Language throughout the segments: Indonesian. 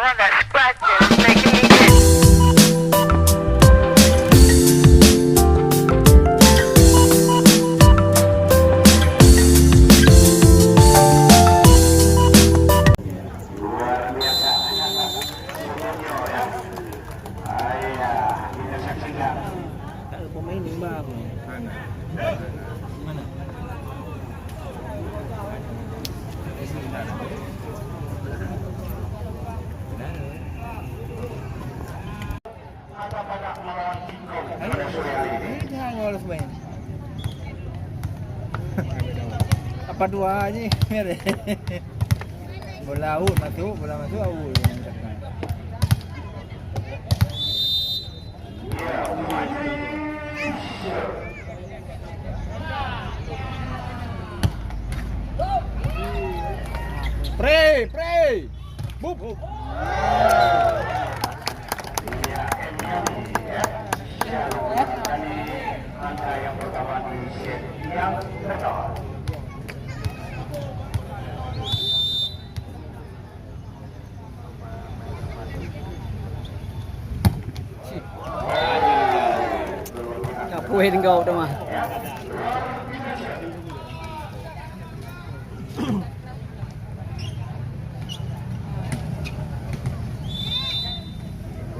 All that scratching is making me itch. Luar biasa. Semuanya ya. Kita saksikan. Tak ada pemain ni baru. Mana? Apa pada melawan Singkong pada sore hari ini? Ini hang harus main. Apa dua ni? Mere. Bola out masuk, bola masuk out. Pray. Bup. Dari angka yang pertama di set yang pertama. Kapuhin kau tu mah.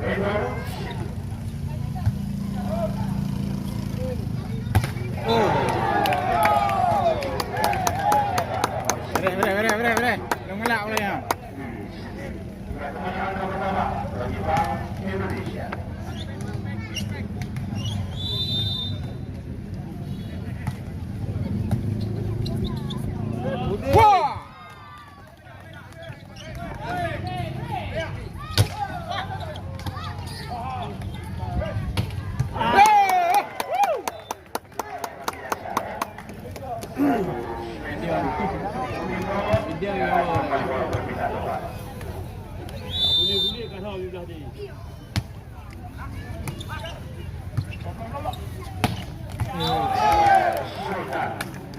Mere. Ngelak boleh ya. Angka pertama bagi Bank Indonesia. Wah!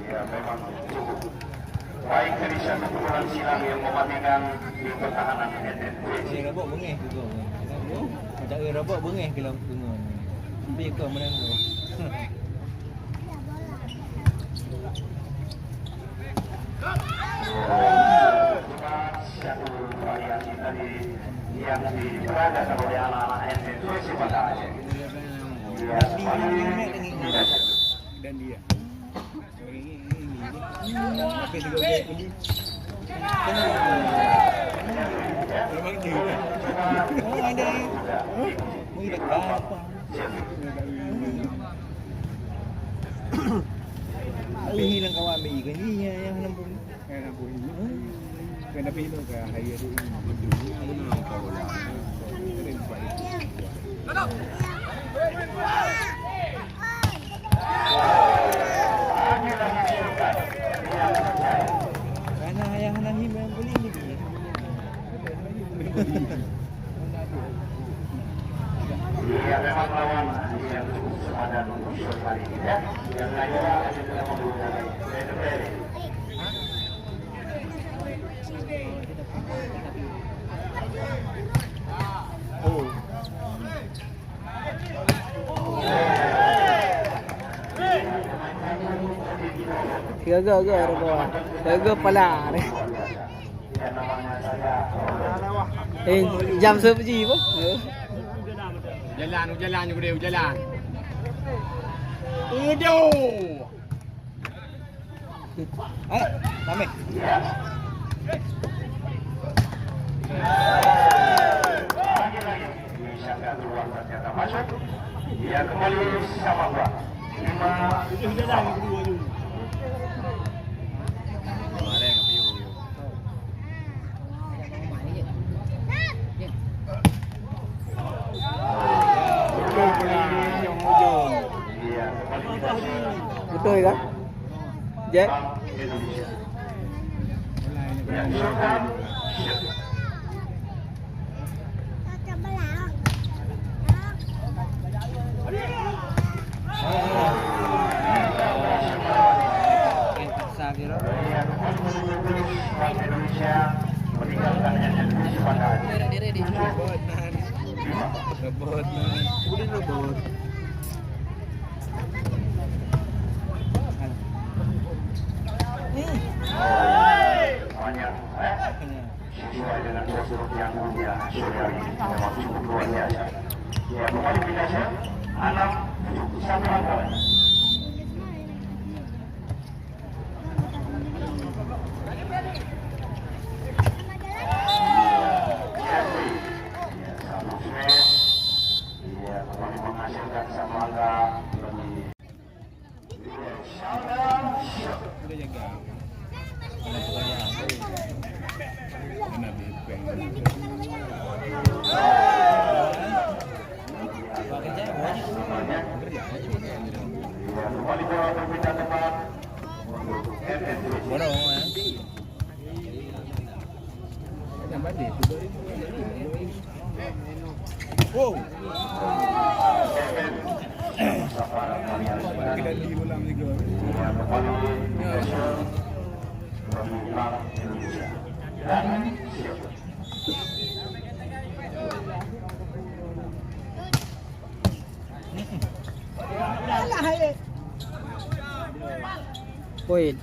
Ya memang cukup baik dari satu pukulan silang yang mematikan di pertahanan NTT. Si rabak bengih tu kau. Macam rabak bengih kalau tengok. Tapi kau menang tu. Satu variasi tadi yang diperagakan oleh anak-anak NTT pada Aceh. Ya, tidak Dan dia. Apa dia gol ni? Memang dia. Oh ada. Mui dekat apa? Ali hilang kawan bayi kan ni yang nampung. Nampung ini. Kena pilih ke hari itu. Karena ayah Nahi memang beli ni. Ya memang lawan yang cukup sepadan untuk shot kali ini ya. Yang lainnya akan juga menggunakan PDPD. Oh. Gagal ada bawah. Gagal pala ni. Yang namanya saya Jam seperti apa? Jalan juga dia jalan. Aduh. Sampai. lagi-lagi bisa nggak keluar ternyata masuk. Ya kembali sama gua. 5 Betul kan? Jack. Indonesia. Ya, Sultan. Indonesia meninggalkan Indonesia pada Rebot nan. Rebot nan. Udah rebut. Banyak, sesuai dengan prosedur yang mulia sore hari ini memang cukup luar biasa. Ya, kembali binasa 6 satu angka. Menghasilkan satu angka lebih. Udah jaga. Mana pertanyaan? Mana bipeng? Kerja banyak. Kembali bola berpindah tepat. Borong kan? Tambah deh. Wow. Kita diulang juga. Poin.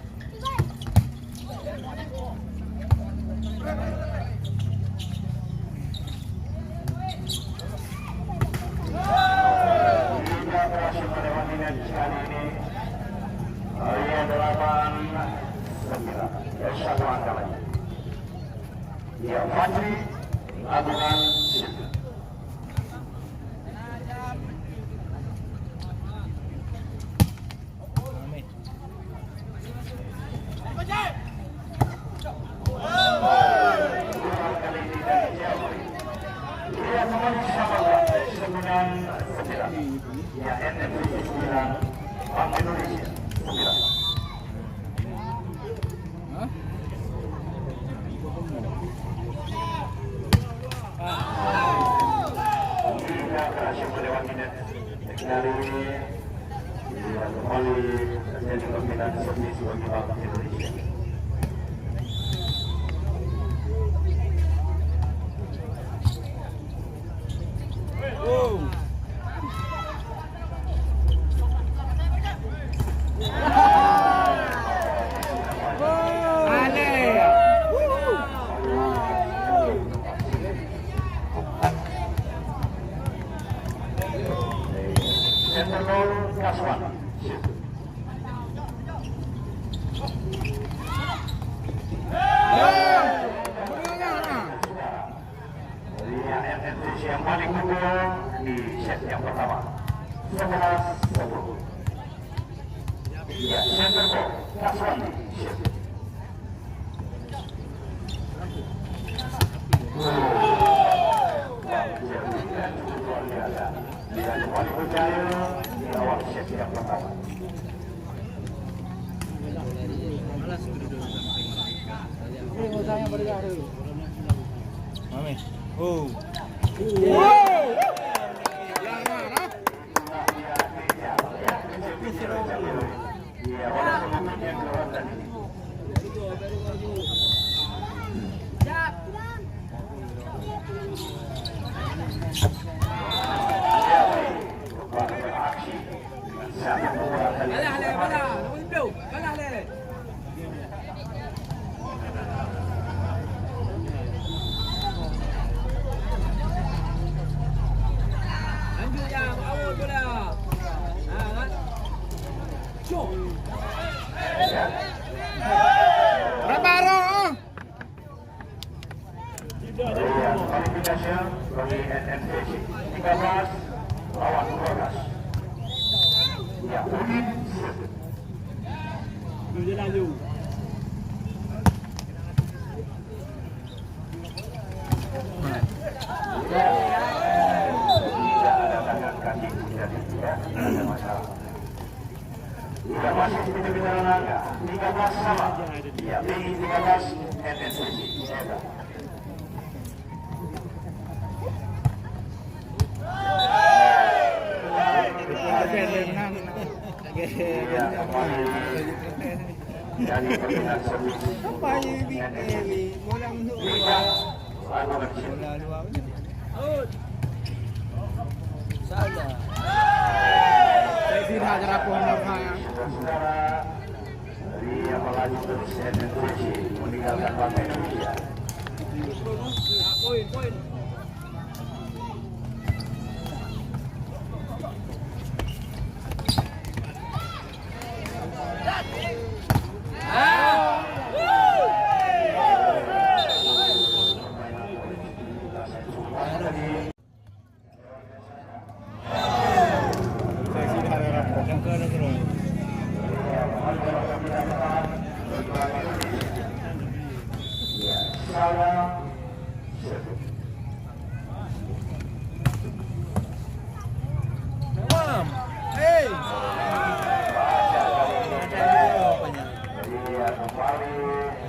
Satu angka lagi. Ya, Fajri Agungan Syed. Dia kembali sama 9-9. Ya, NMC 9, Bank Indonesia 9. Berhasil melewati net dari kembali menjadi pembinaan servis bagi Bank Indonesia. Sentrol Kaswan. NNTC yang paling unggul di set yang pertama 11-10. Ya, Sentrol Kaswan. Dan kembali berjaya di awal set yang pertama. Mami. Oh. Kualifikasi bagi NNTC 13 lawan 12. Ya, Udin. Tidak ada tangan kaki jadi tidak ada masalah. Tidak masih pintu-pintu naga 13 sama. Ya, BI 13 NNTC. Anu kecil. Bola luar macam ni. Salah. Saya tidak jerapun apa. Saudara dari yang melaju dari CNN Turki meninggalkan bangsa Indonesia. Poin. Saya sudah harap jangka dah terus. Salah. Mam. Hey. Dia kembali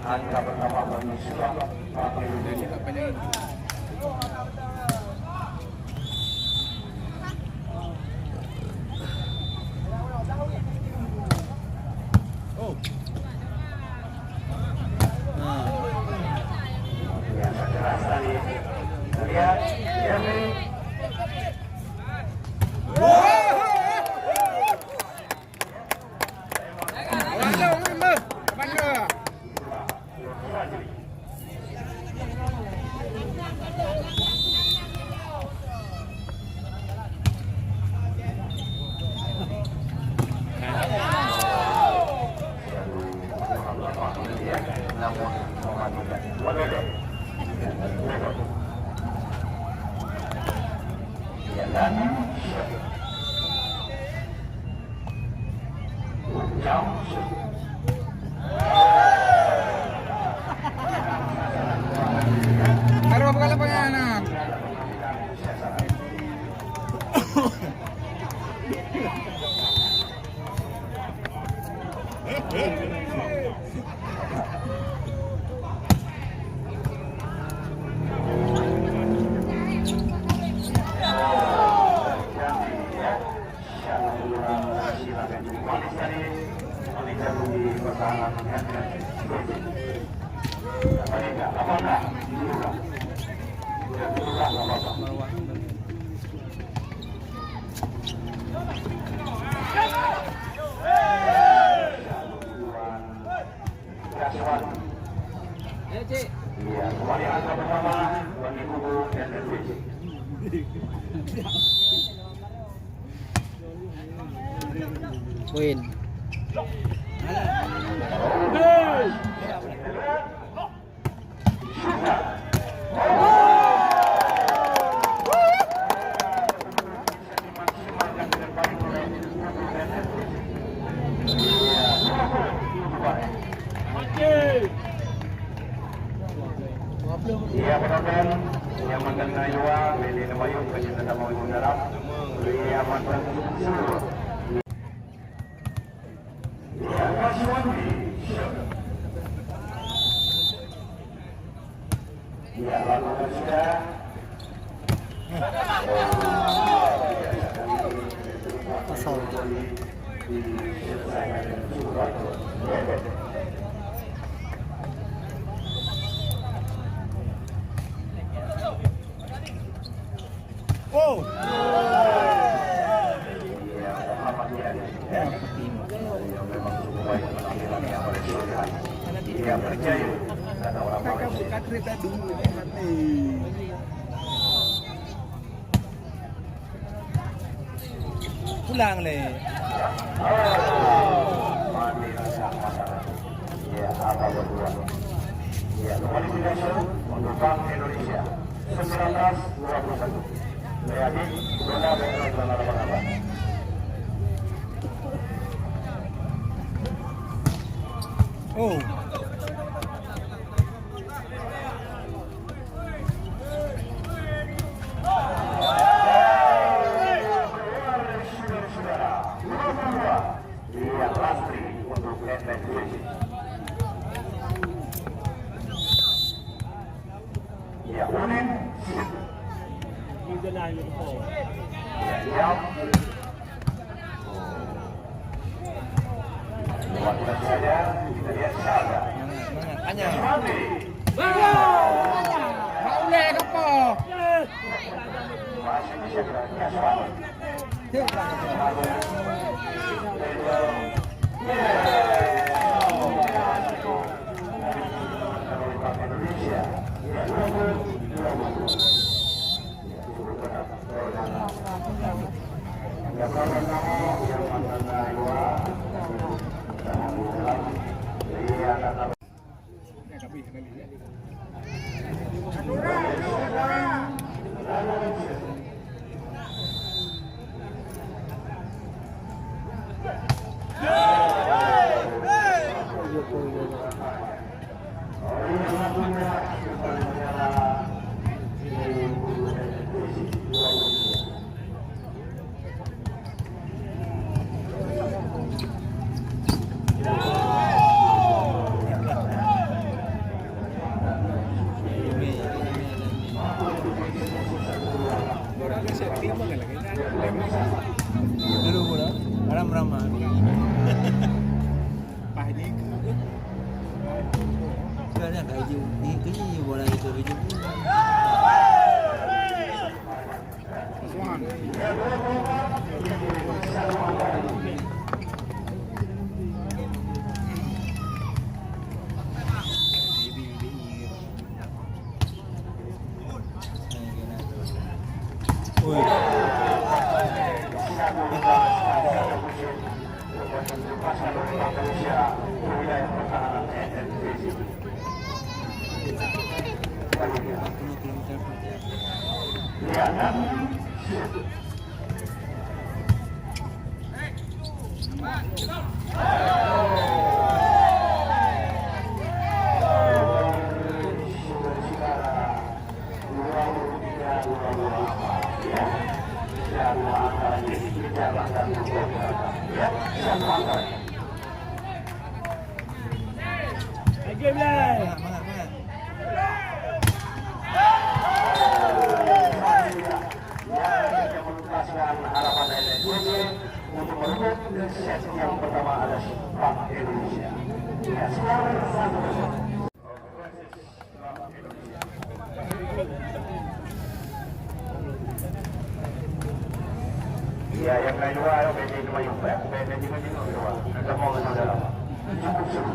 angka pertama bagi Islam pakai Indonesia. Oh. Biasa keras tadi. Lihat, Yemi. Namun memajukan. Ya dan jam. Taruh apa kali penganak? Ya, Cik. Iya, kembali angka pertama bagi kubu NNPC. Poin. Iya penonton yang mantan Nayua, Beli Nabayung, Penyelenggara Mau Dalam, Iya mantan seluruh. Iya kasih Wandi. Iya lakukan sudah. Asal. Oh. Dia percaya kata orang-orang Bukan cerita dulu mati. Pulang le. mati rasa masyarakat. Ya apa berdua. Ya kualifikasi untuk Bank Indonesia 1921. Yakin benar apa? Oh. Dia Lastri untuk NNPC. Ya Unin. Ya Jam. Waktu saja kita lihat saja. Hanya. Mati. Mau le. Masih bisa berani Aswan. Indonesia. Dulu pula, ramah. Pahdi. Sekarang dah hijau, ni kini bola hijau. Harapan NSBC untuk merebut set yang pertama atas Bank Indonesia. Ya, sekarang 1-0. Iya, yang lain dua, beda dua yang baik, beda juga dua. Kita mau ke dalam. Cukup seru.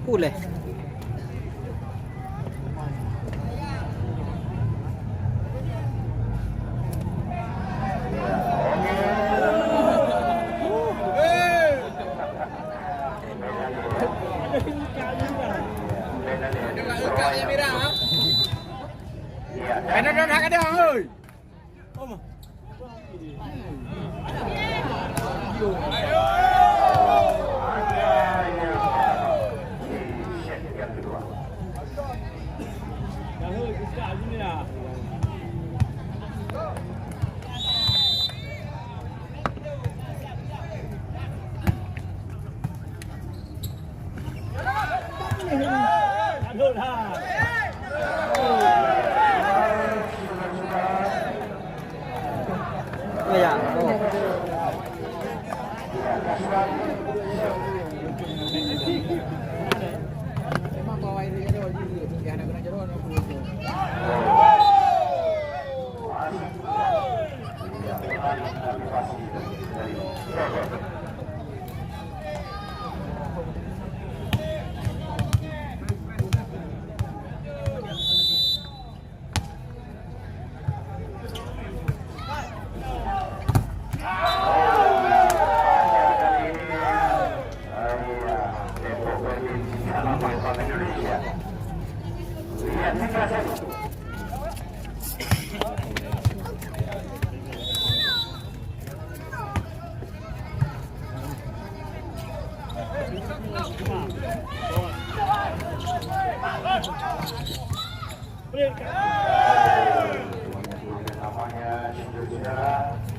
Boleh. Ya,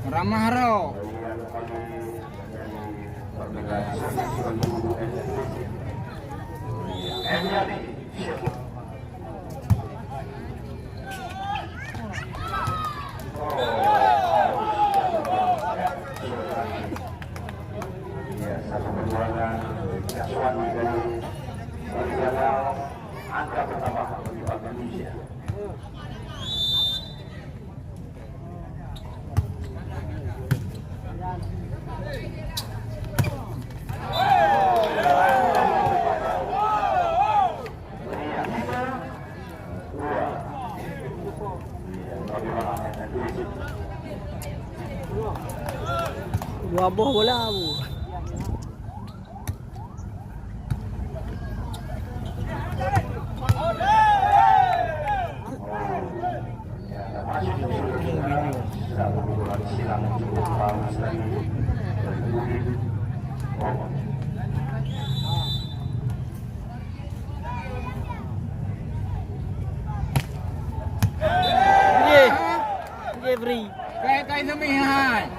Ramah ro. Dua buah bola bu. Jeffrey. Kayak semihan.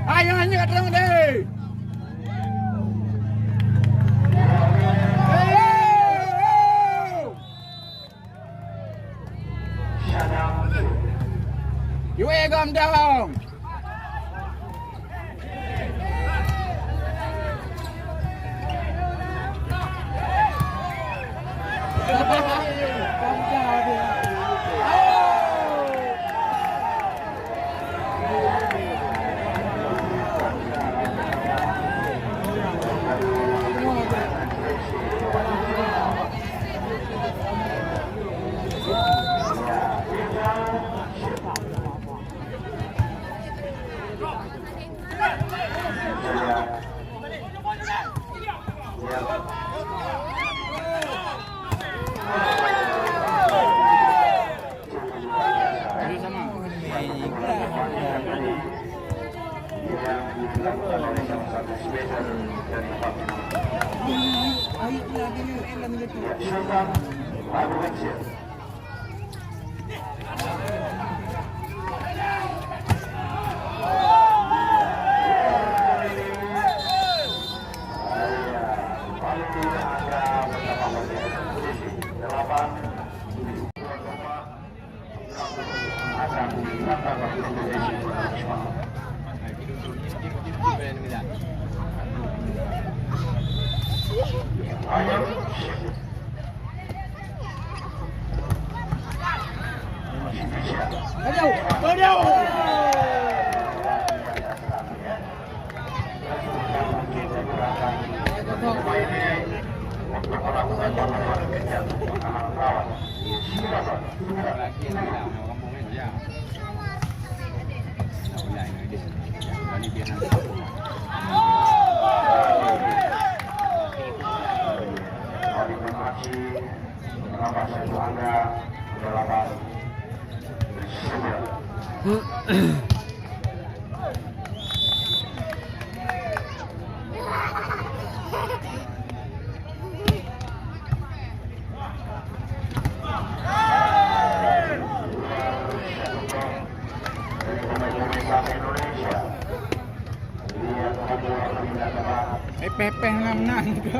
Ayo hanya ketemu deh. Yue gom dong. pepeh menang ke.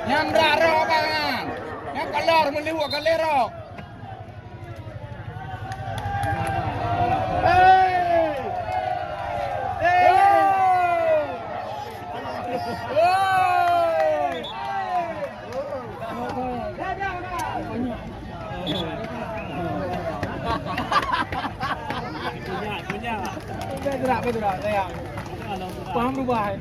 Yang raro bangan. Yang kalor meliwak kalerok. Betul sayang. Paham berubah.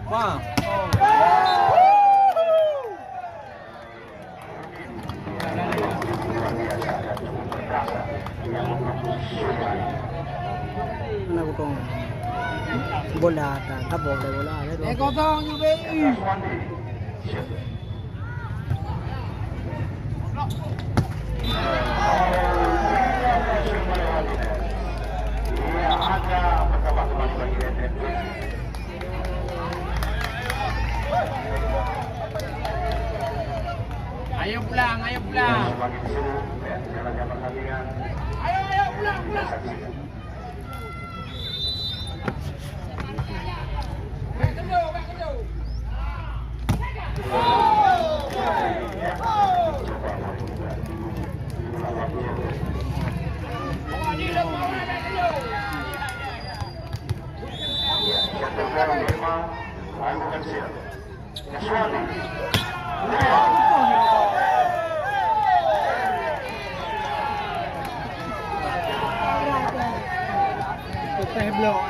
Wah. Mana bukong bola tak kapok dari bola ada. Kosong juga. Ayo pulang, ayo pulang. Ayo pulang, pulang. Teh blok.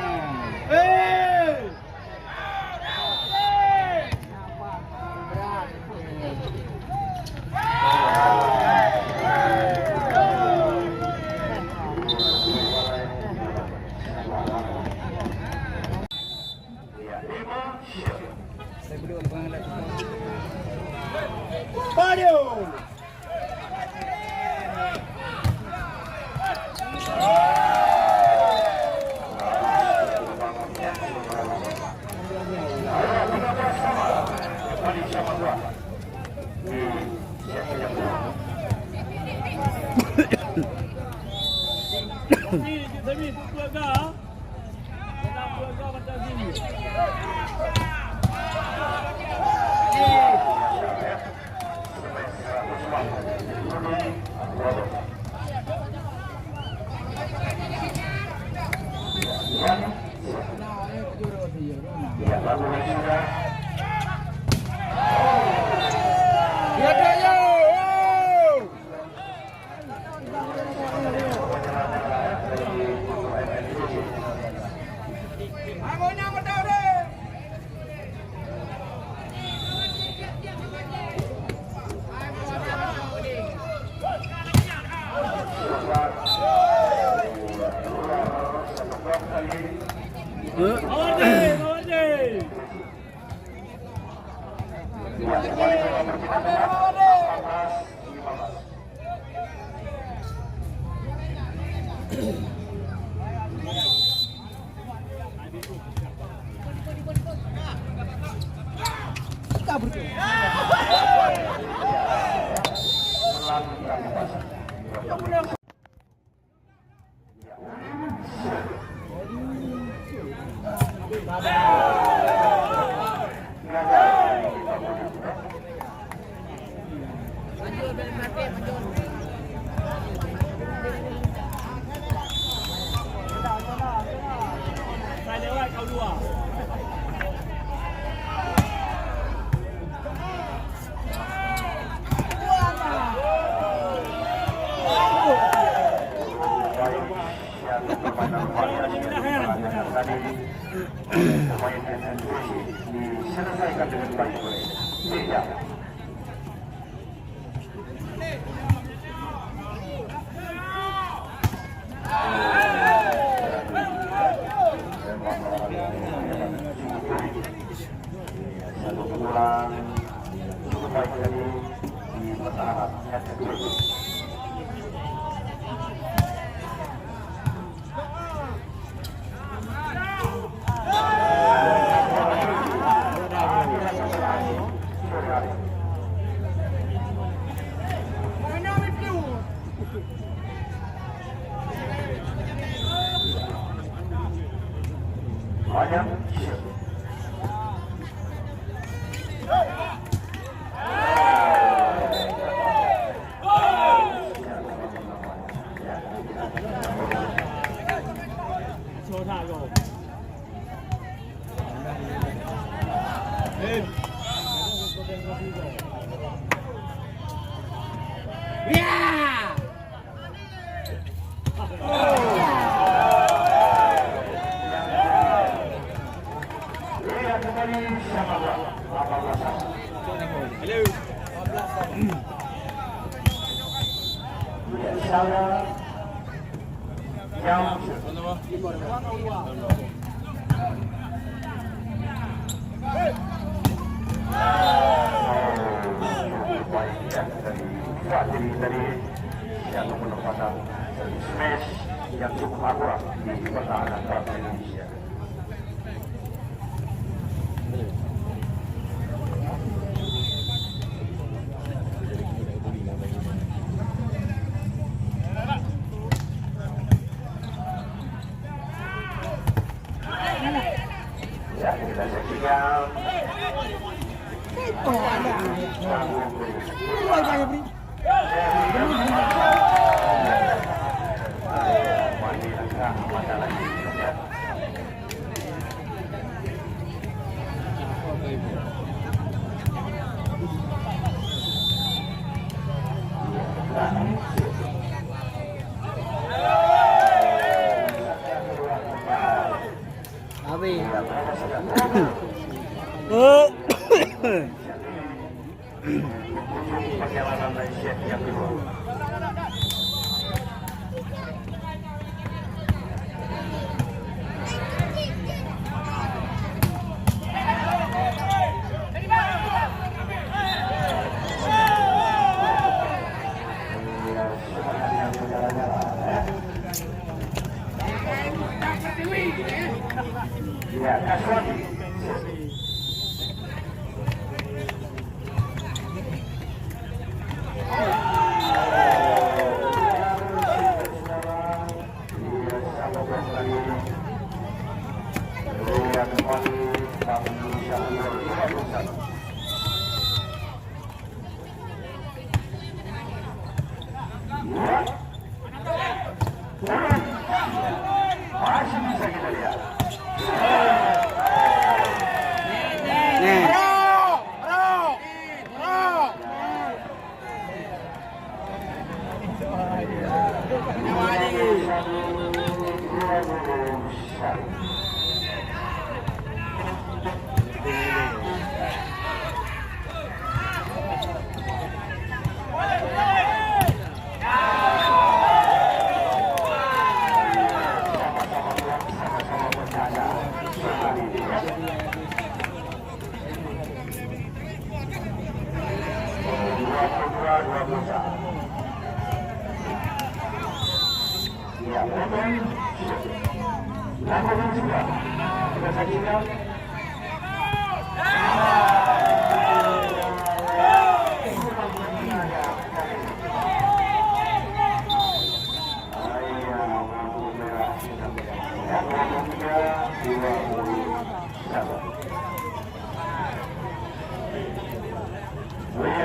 Diselesaikan dengan baik oleh media. head to toe. Banyak. Dari yang menempatkan smash yang cukup akurat di pertahanan bangsa Indonesia. Ya, kita saksikan. Abi. Perjalanan Malaysia yang kedua. Ya, Kaswani. Masih bisa kita lihat. Ya, lakukan juga. Kita saksikan.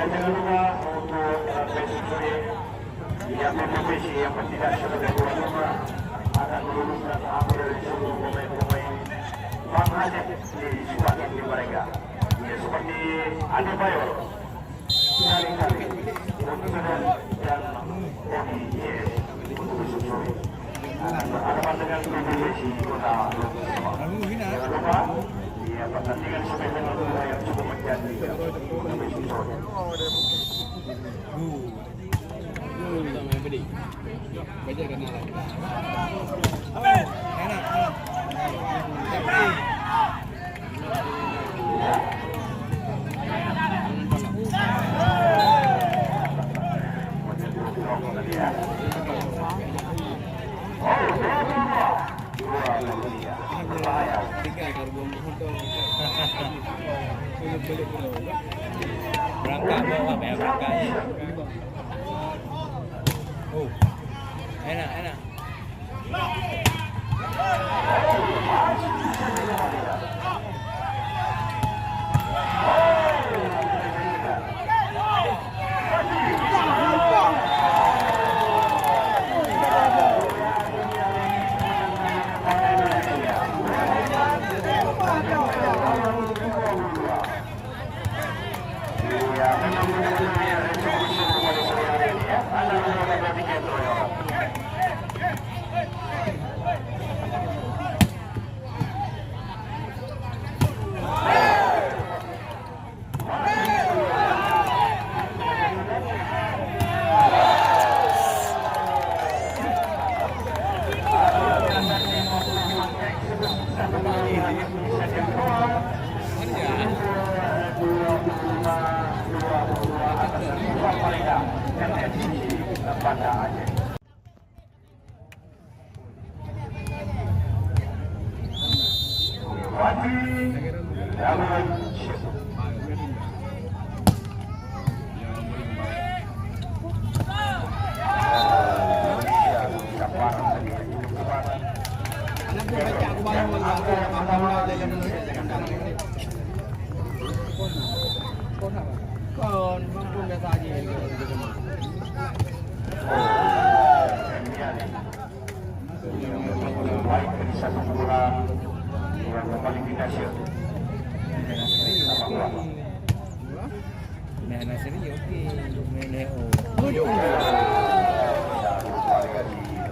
Jangan lupa untuk yang kompetisi yang tidak sebagai tuan rumah akan meluruskan apa dari seluruh pemain-pemain Bangladesh di squad tim mereka. Ya, seperti Andi Bayor, Kali-Kali, Untunan, dan Odi Yes untuk disusuri. Akan berhadapan dengan kompetisi kota Lumsema. Jangan lupa, ya, pertandingan sampai dengan yang cukup menjanjikan untuk disusuri. Baca kan lah. tadi ya. Oh, dia. Berbahaya. Berangkat bawa ya berangkatnya. Oh, enak.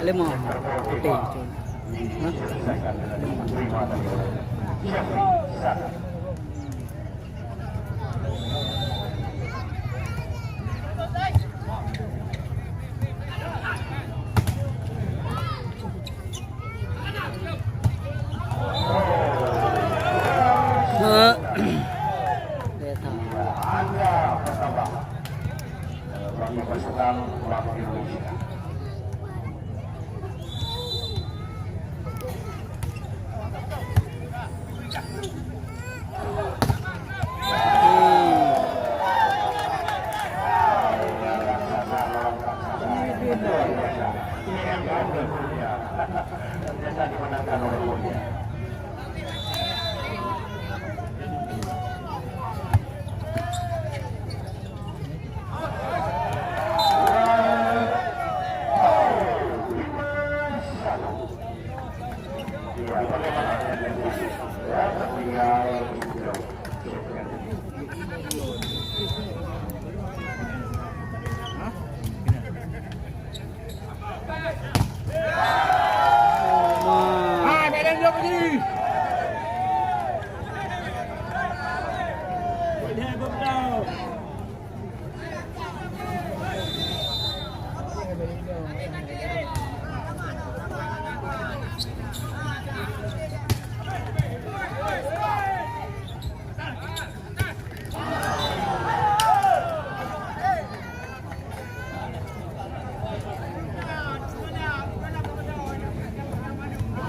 Lemon putih. Ternyata dimenangkan oleh Mulia.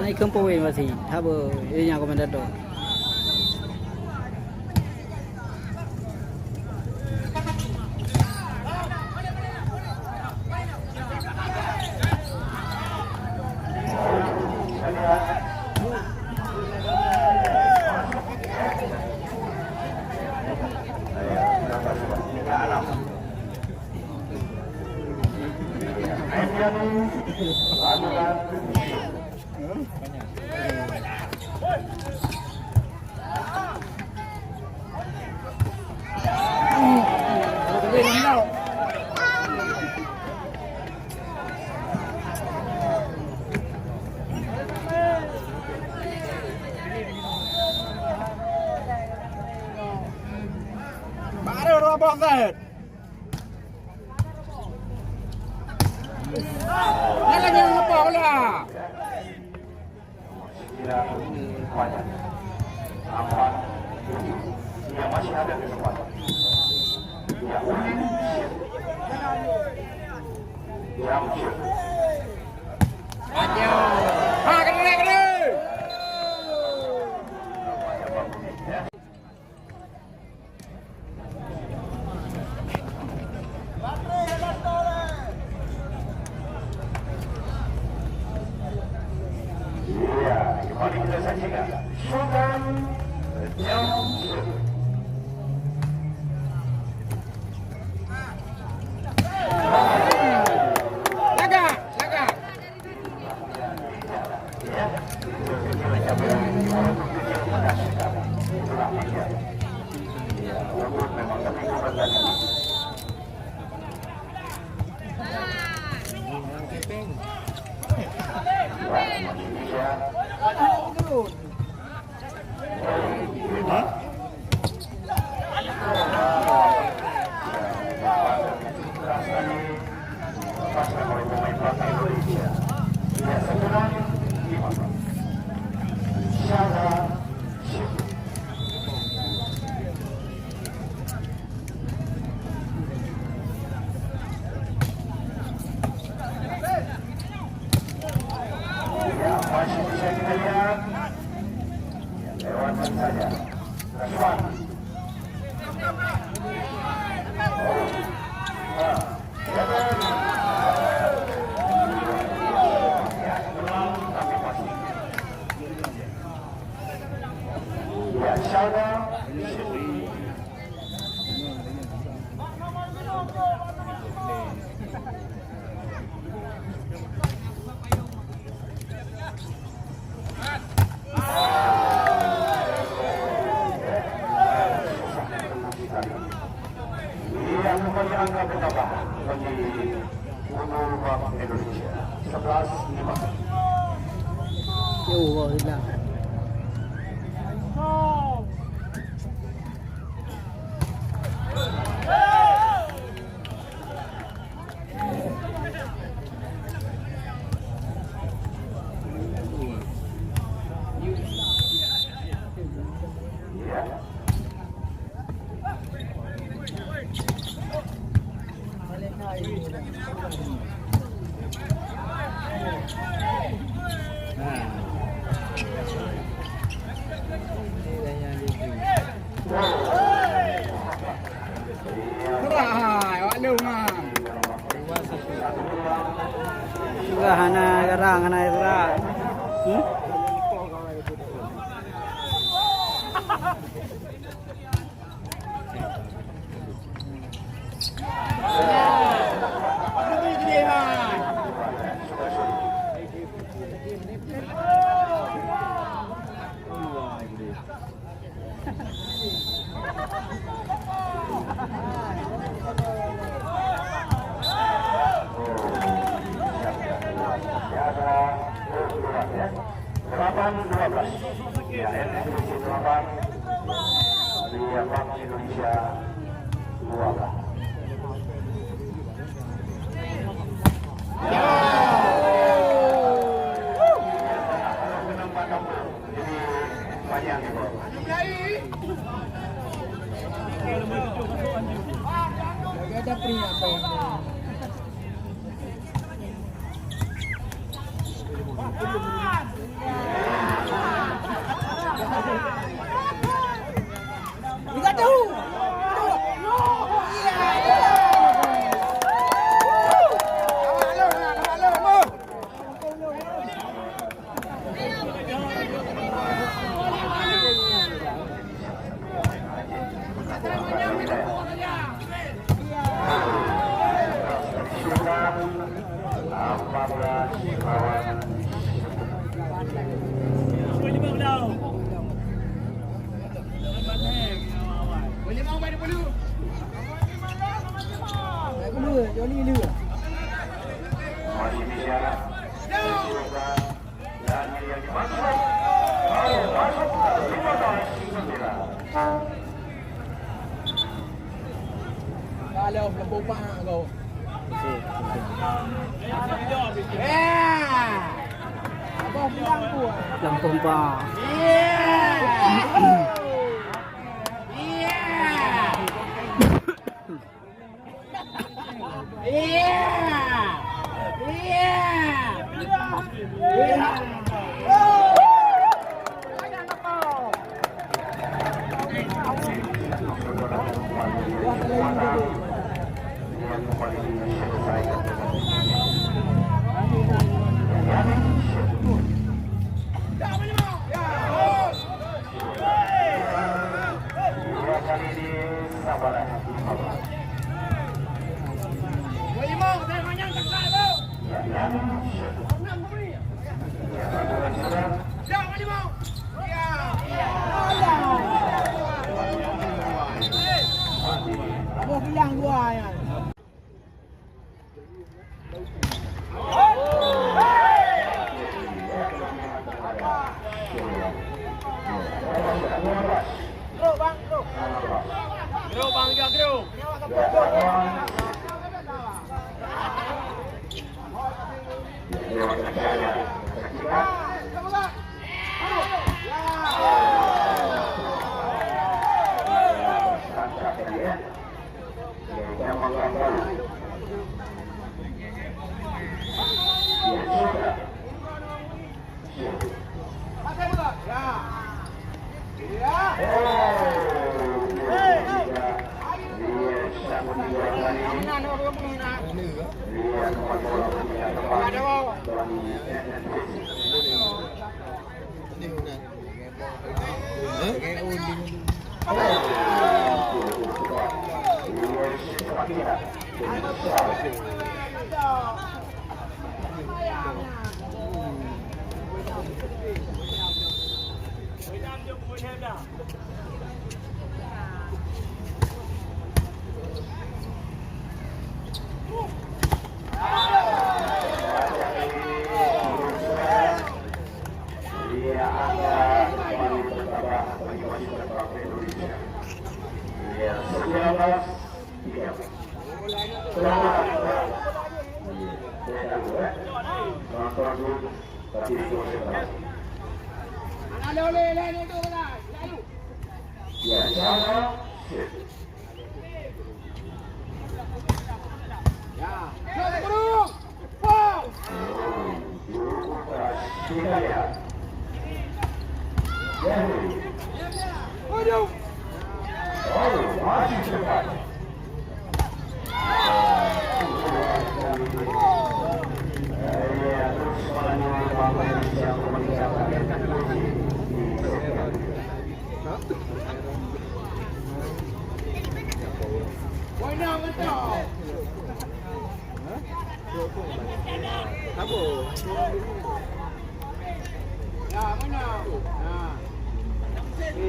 Nay không bao giờ thì thà bờ đi nhà của mình đã rồi. Yang masih ada kesempatan. Ya, yang shoot. Ayo. Ha, kena. Ya, kembali kita saksikan shootan yang shoot. Laga. Masih bisa kita lihat lewatkan saja Raswan. Ya, Syahda yang kembali angka bertambah bagi Gunung Bank Indonesia 11-5. Yo, hilang. Sudah hana garang hana gerak. Delapan 12. Ya, Indonesia 8. Bank Indonesia 12. Ada pria apa yang Masih bisa dan yang dimasuk masuk 15-9. Kalau berbupa kau. Apa bilang tu? Lampung pa. Yeah. Mau bilang gua ya.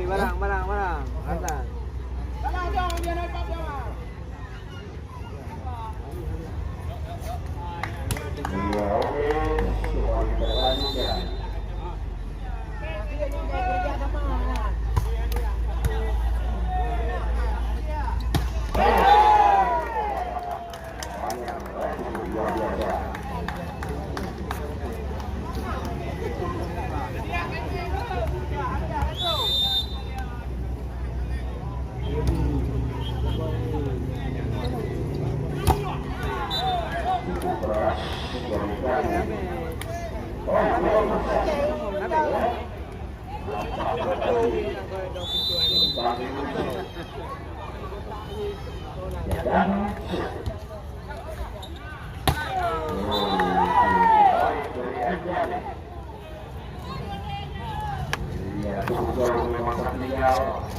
Barang. Atas.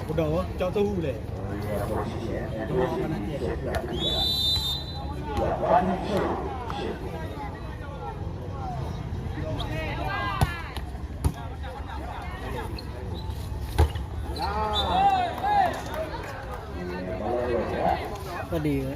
Udah, cho tu deh. Tadi.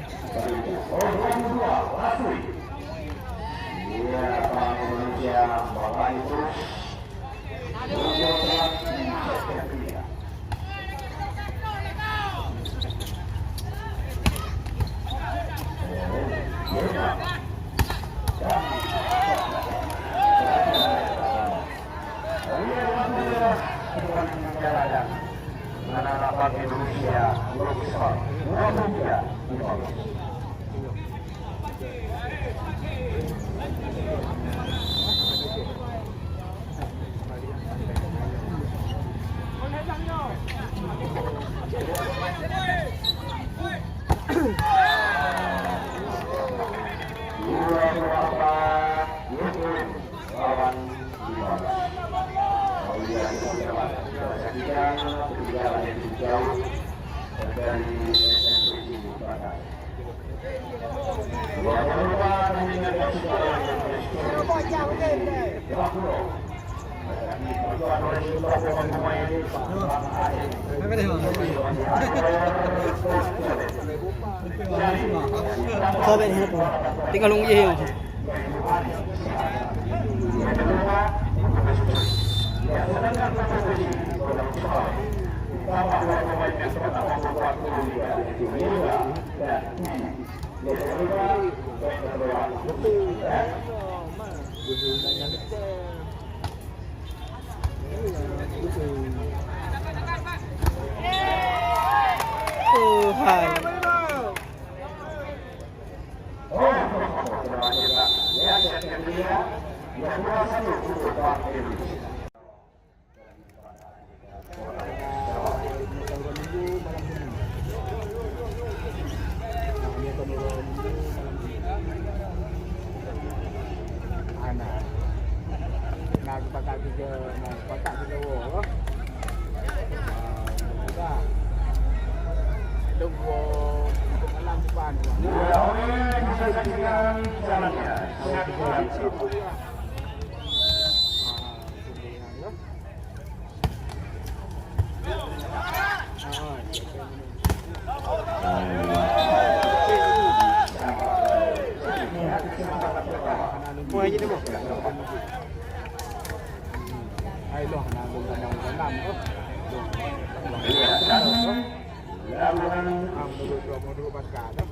Sobek ni apa? Tinggal lung ye. Oh, hai. Nak pakai juga, nak pakai juga wah. Dah. Dua dalam depan. Mua gì đấy bộ? Ai lo nào cũng là nòng có nằm đó. Am dulu promo dulu pas kada.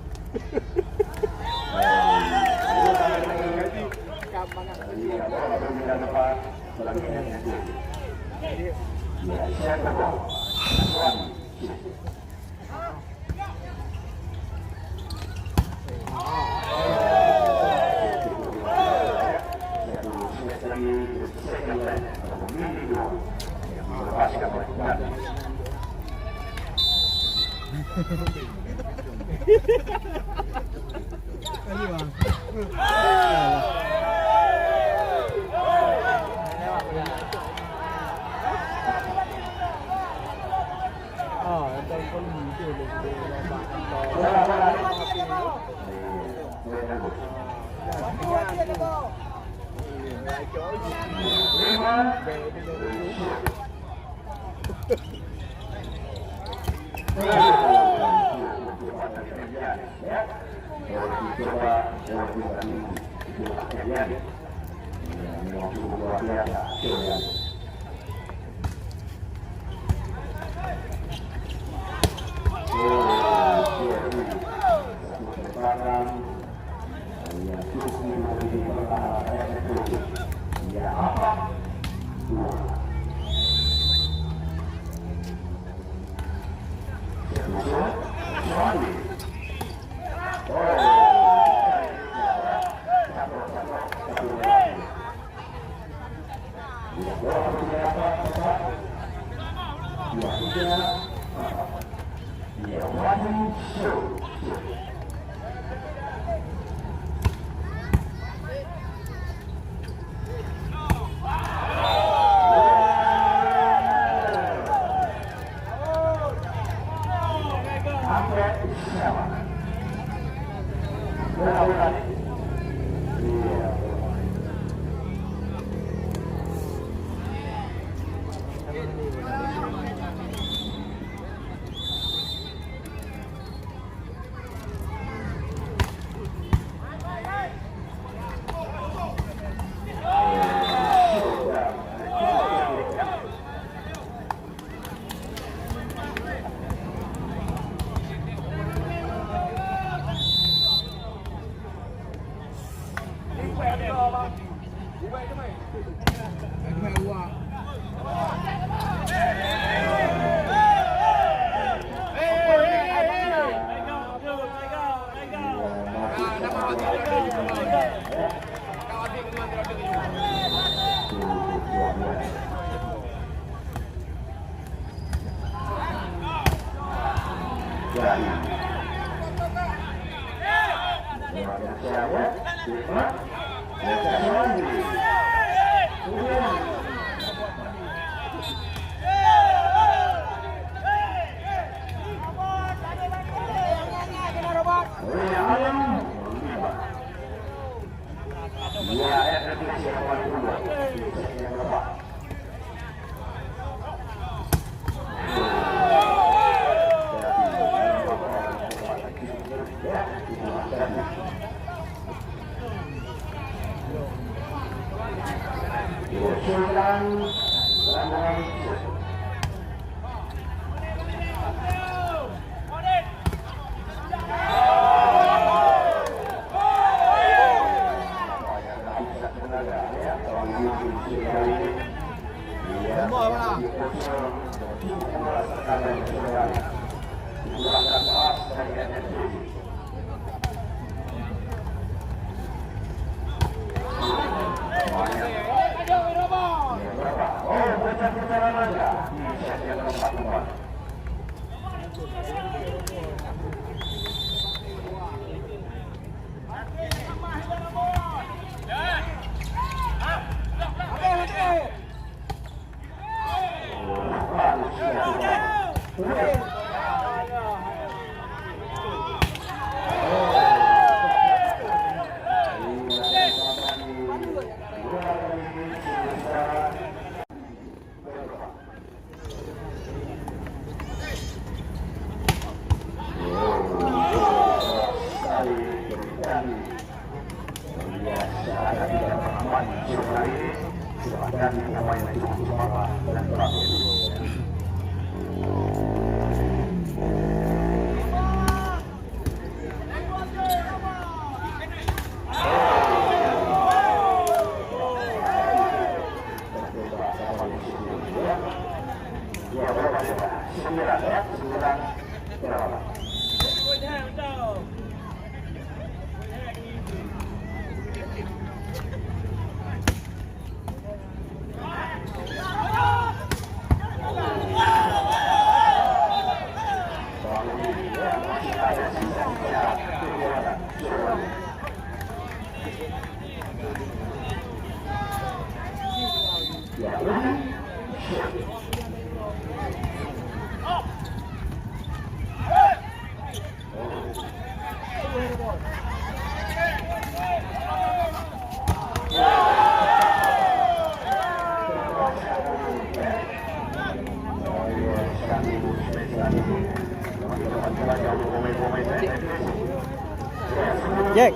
Jack.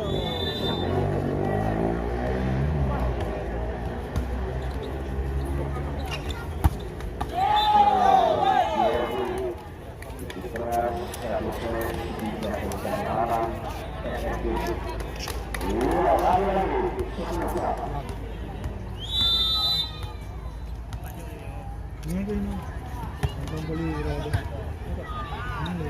Ini tu ini. Abang boleh berada. Ini.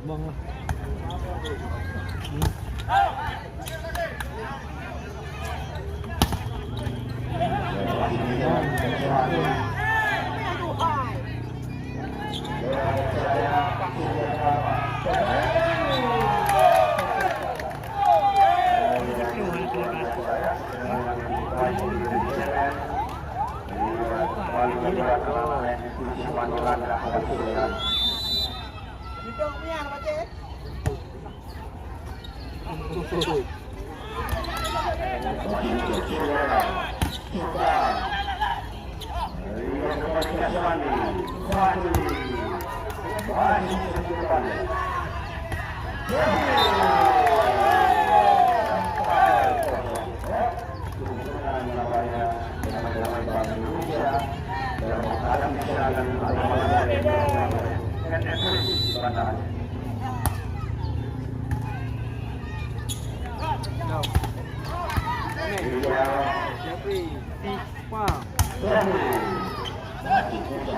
Bang lah. Bola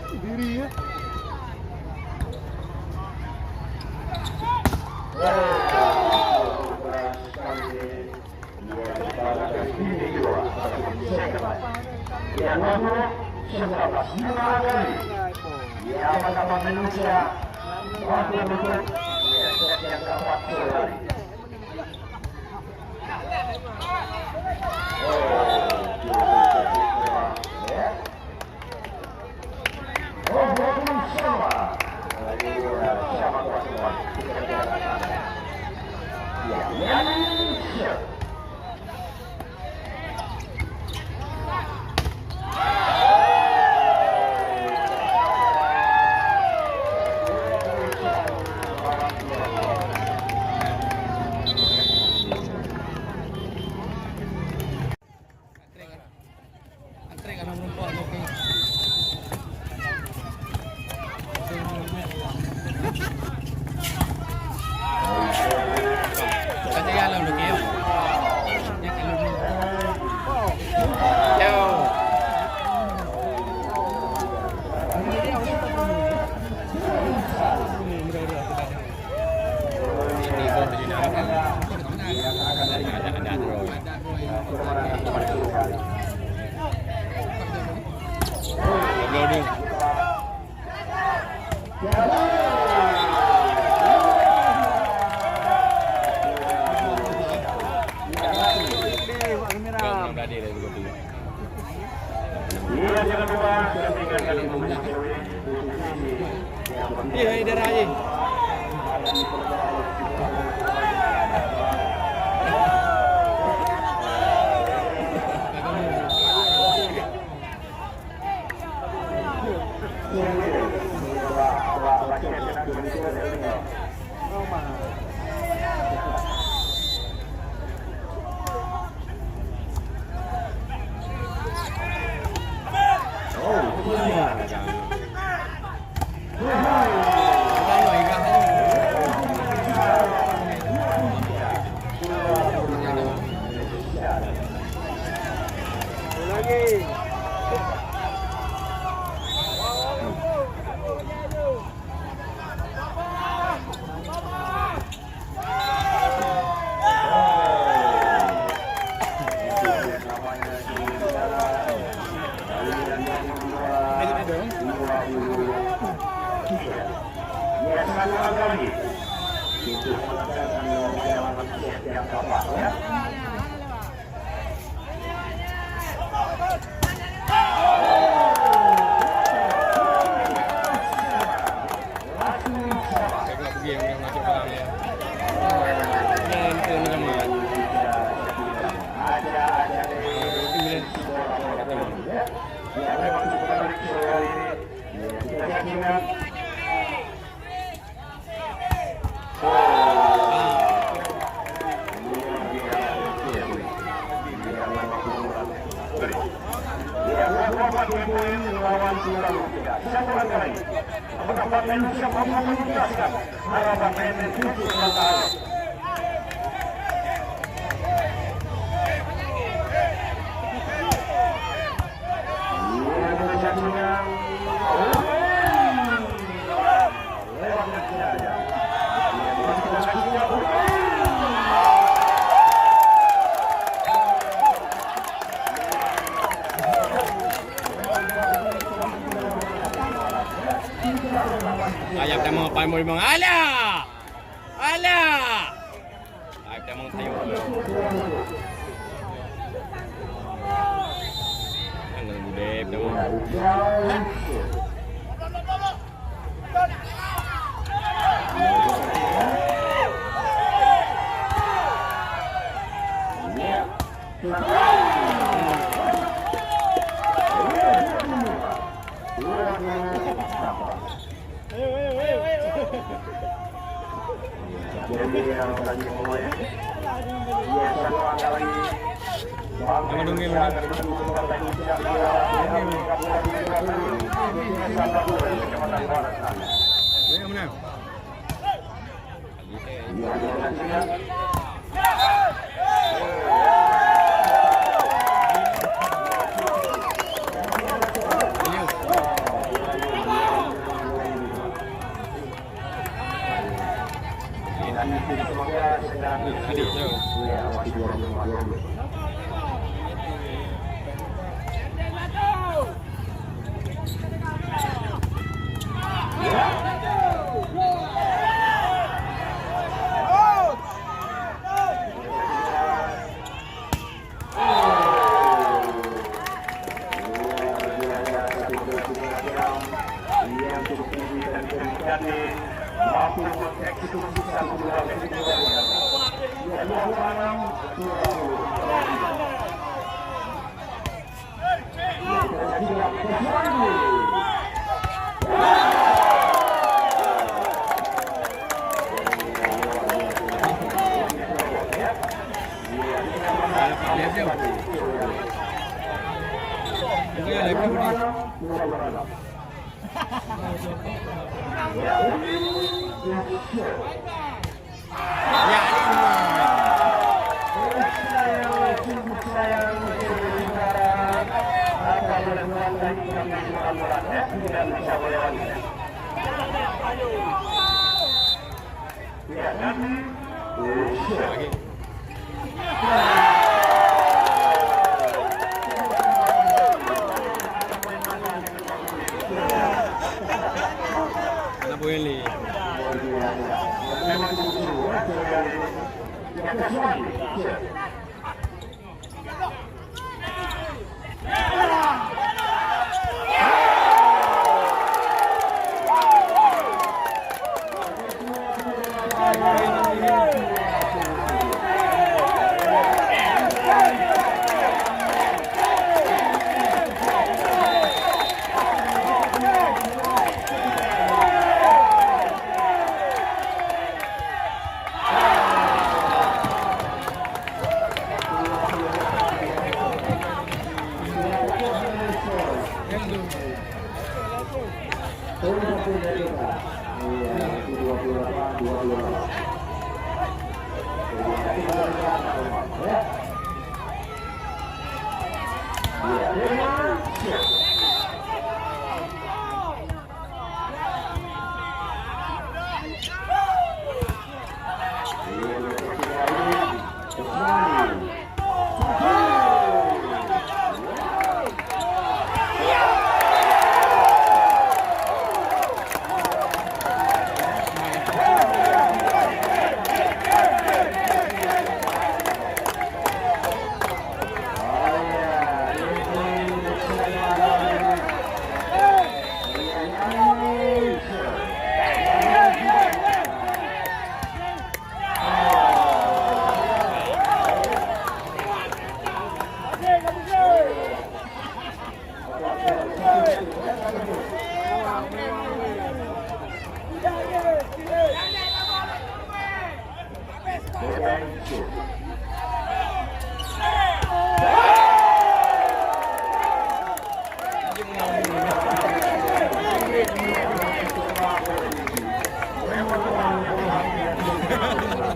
Diri ya. Yang nomor 11 kali. Ya, apakah Indonesia waktu untuk set yang keempat kali. Iya, daerah aja. Ayap dah mau pai mau ala. Ala. Ayap dah mau tayo. Ang gudep dah mau. semoga segera Adik tu. ya masih 2020. Ya, ni semua. Nak boleh.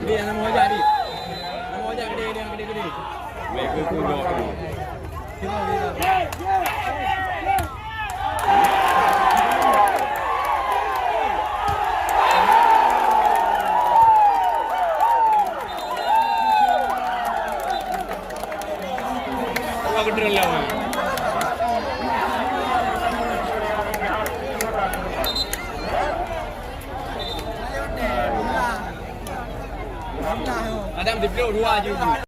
Dia nama ojak ni. Nama ojak gede dia yang gede-gede. Mereka kunyok ni. Apa gede lah. Adam di blok 2 je.